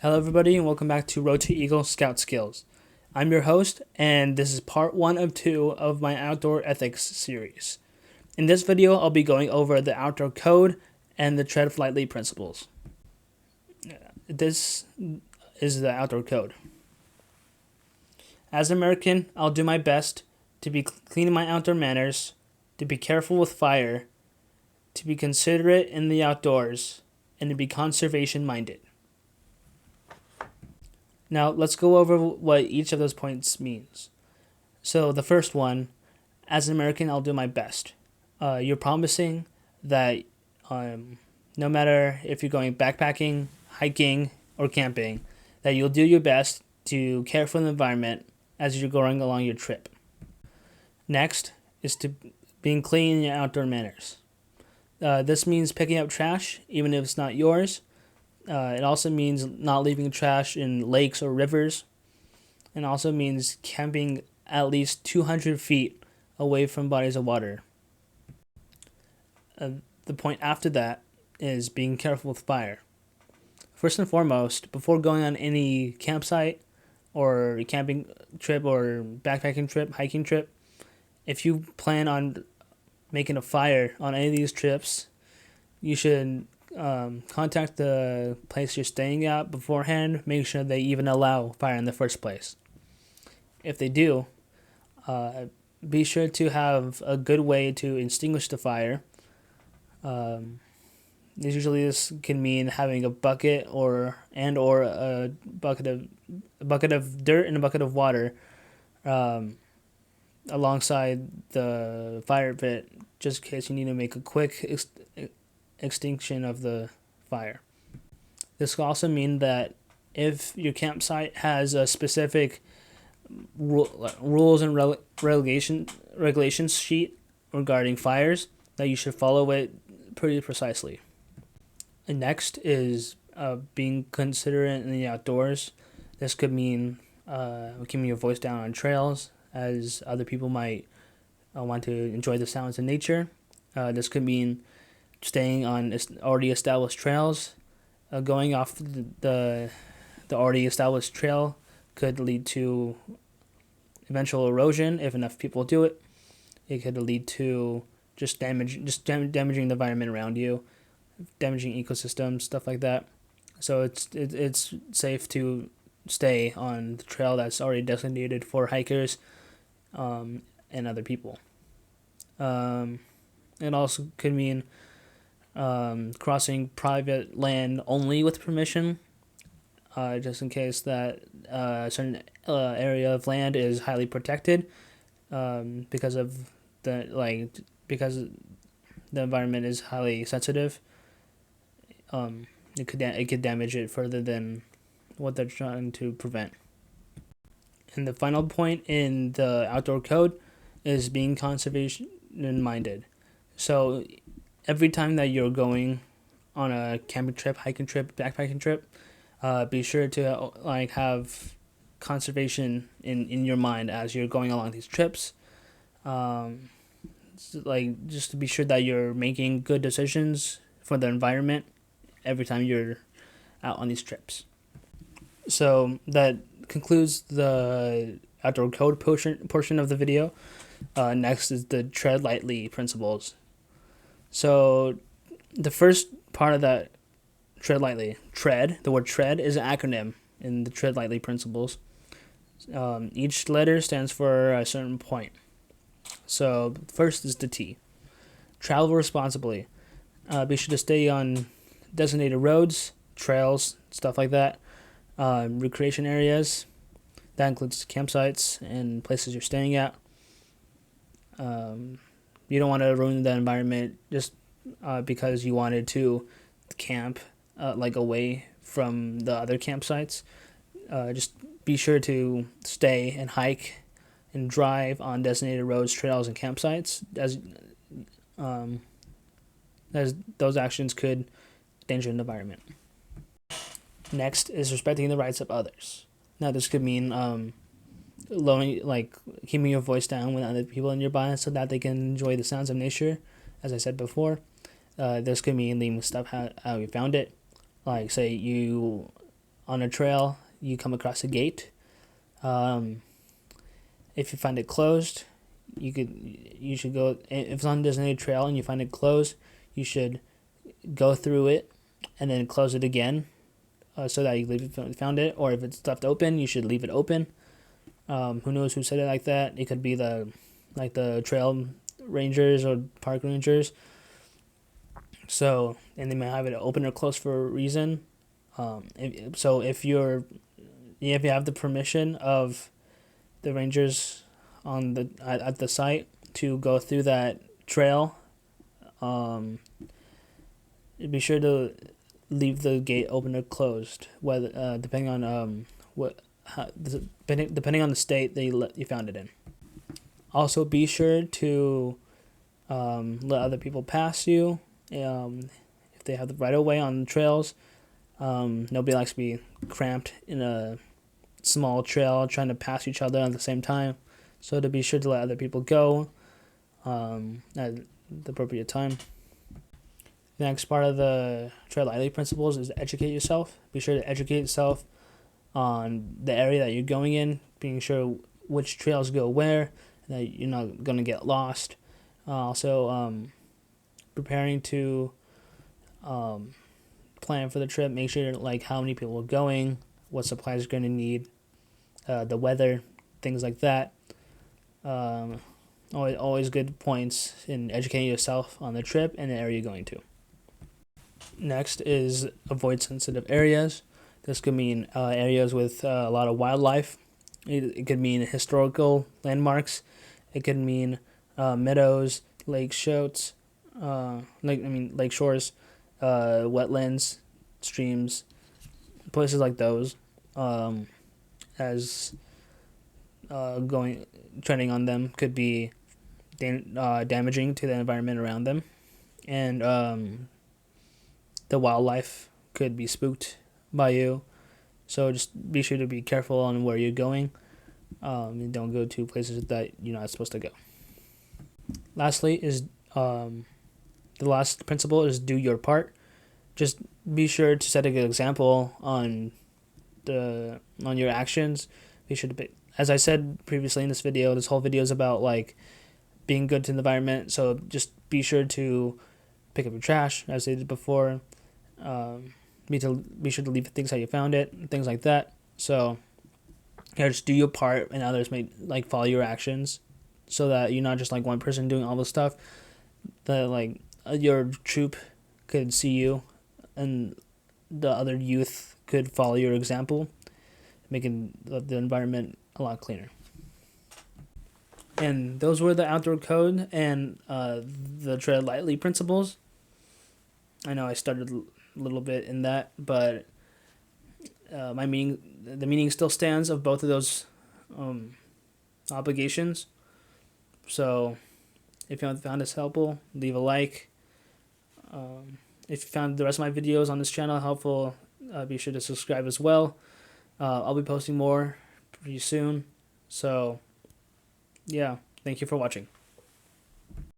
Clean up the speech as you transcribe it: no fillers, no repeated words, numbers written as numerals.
Hello, everybody, and welcome back to Road to Eagle Scout Skills. I'm your host, and this is part 1 of 2 of my Outdoor Ethics series. In this video, I'll be going over the Outdoor Code and the Tread Lightly principles. This is the Outdoor Code. As an American, I'll do my best to be clean in my outdoor manners, to be careful with fire, to be considerate in the outdoors, and to be conservation-minded. Now, let's go over what each of those points means. So, the first one, as an American, I'll do my best. You're promising that no matter if you're going backpacking, hiking, or camping, that you'll do your best to care for the environment as you're going along your trip. Next is to being clean in your outdoor manners. This means picking up trash, even if it's not yours. It also means not leaving trash in lakes or rivers. And also means camping at least 200 feet away from bodies of water. The point after that is being careful with fire. First and foremost, before going on any campsite or camping trip or backpacking trip, hiking trip, if you plan on making a fire on any of these trips, you should contact the place you're staying at beforehand. Make sure they even allow fire in the first place. If they do, be sure to have a good way to extinguish the fire. Usually, this can mean having a bucket or a bucket of dirt and a bucket of water alongside the fire pit, just in case you need to make a quick extinction of the fire. This could also mean that if your campsite has a specific rules and regulations sheet regarding fires, that you should follow it pretty precisely. And next is being considerate in the outdoors. This could mean keeping your voice down on trails, as other people might want to enjoy the sounds of nature. This could mean staying on already established trails. Going off the already established trail could lead to eventual erosion if enough people do it. It could lead to damaging the environment around you, damaging ecosystems, stuff like that. So it's safe to stay on the trail that's already designated for hikers and other people. It also could mean crossing private land only with permission, just in case that a certain area of land is highly protected because the environment is highly sensitive. It could damage it further than what they're trying to prevent. And the final point in the outdoor code is being conservation minded. So every time that you're going on a camping trip, hiking trip, backpacking trip, be sure to have conservation in your mind as you're going along these trips. Just to be sure that you're making good decisions for the environment every time you're out on these trips. So that concludes the outdoor code portion of the video. Next is the tread lightly principles. So the first part of that tread lightly, the word tread is an acronym in the tread lightly principles. Each letter stands for a certain point. So first is the T. Travel responsibly. Be sure to stay on designated roads, trails, stuff like that. Recreation areas. That includes campsites and places you're staying at. You don't want to ruin the environment just because you wanted to camp away from the other campsites. Just be sure to stay and hike and drive on designated roads, trails, and campsites, as those actions could endanger the environment. Next is respecting the rights of others. Now, this could mean keeping your voice down when other people are nearby so that they can enjoy the sounds of nature, as I said before. This could mean leaving stuff how you found it. Like, say you on a trail, you come across a gate. If you find it closed, you should go. If it's on a designated trail and you find it closed, you should go through it and then close it again, so that you found it. Or if it's left open, you should leave it open. Who knows who said it like that? It could be the trail rangers or park rangers. So, and they might have it open or closed for a reason. If you have the permission of the rangers at the site to go through that trail, be sure to leave the gate open or closed, whether depending on depending on the state that you found it in. Also, be sure to let other people pass you. If they have the right of way on the trails, nobody likes to be cramped in a small trail trying to pass each other at the same time. So to be sure to let other people go at the appropriate time. The next part of the trail lightly principles is educate yourself. Be sure to educate yourself on the area that you're going in, being sure which trails go where, and that you're not going to get lost. Also, preparing to plan for the trip. Make sure like how many people are going, what supplies you're going to need, the weather, things like that. Always good points in educating yourself on the trip and the area you're going to. Next is avoid sensitive areas. This could mean areas with a lot of wildlife. It could mean historical landmarks. It could mean meadows, lake shores, wetlands, streams, places like those. Treading on them could be damaging to the environment around them, and the wildlife could be spooked by you. So just be sure to be careful on where you're going. And don't go to places that you're not supposed to go. Lastly is the last principle is do your part. Just be sure to set a good example on your actions. Be sure to as I said previously in this video, this whole video is about like being good to the environment. So just be sure to pick up your trash, as I did before. Be sure to leave things how you found it, things like that. So yeah, just do your part, and others may like follow your actions, so that you're not just like one person doing all this stuff. That like your troop could see you, and the other youth could follow your example, making the environment a lot cleaner. And those were the outdoor code and the tread lightly principles. I know I started a little bit in that, but the meaning still stands of both of those obligations. So if you found this helpful, leave a like. If you found the rest of my videos on this channel helpful, be sure to subscribe as well. I'll be posting more pretty soon. So yeah, thank you for watching.